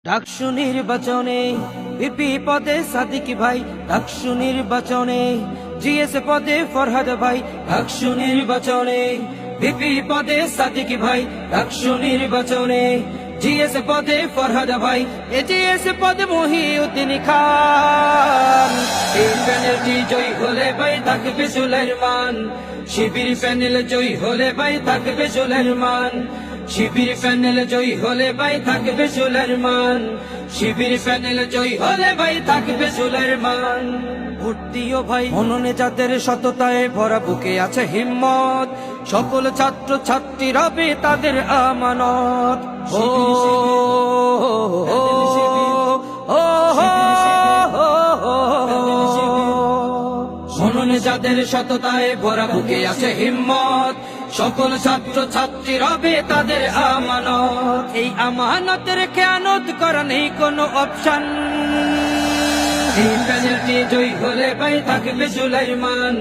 ডাকসু নির্বাচনে ভিপি পদে সাদিক ভাই, ডাকসু নির্বাচনে জিএস পদে ফরহাদ ভাই, ডাকসু নির্বাচনে ভিপি পদে সাদিক ভাই, ডাকসু নির্বাচনে জিএস পদে ফরহাদ ভাই, এজিএস পদে মহিউদ্দিন খান। এই প্যানেলটি জয়ী হলে ভাই থাকবে সুলাইমান, শিবির প্যানেল জয়ী হলে ভাই থাকবে সুলাইমান, শিবির প্যানেল জয়ী হলে ভাই থাকবে সুলাইমান, শিবির প্যানেল জয়ী হলে ভাই থাকবে সুলাইমান। ভোট দিও ভাই মননে যাদের সততায় ভরা, বুকে আছে হিম্মত, সকল ছাত্র ছাত্রী রবে তাদের আমানত। ও মননে যাদের সততায় ভরা, বুকে আছে হিম্মত, সকল ছাত্র ছাত্রী রবে তাদের আমানত। এই আমানতের খেয়ানত করা নেই কোনো অপশন। এই প্যানেলটি জয়ী হলে ভাই থাকবে সুলাইমান।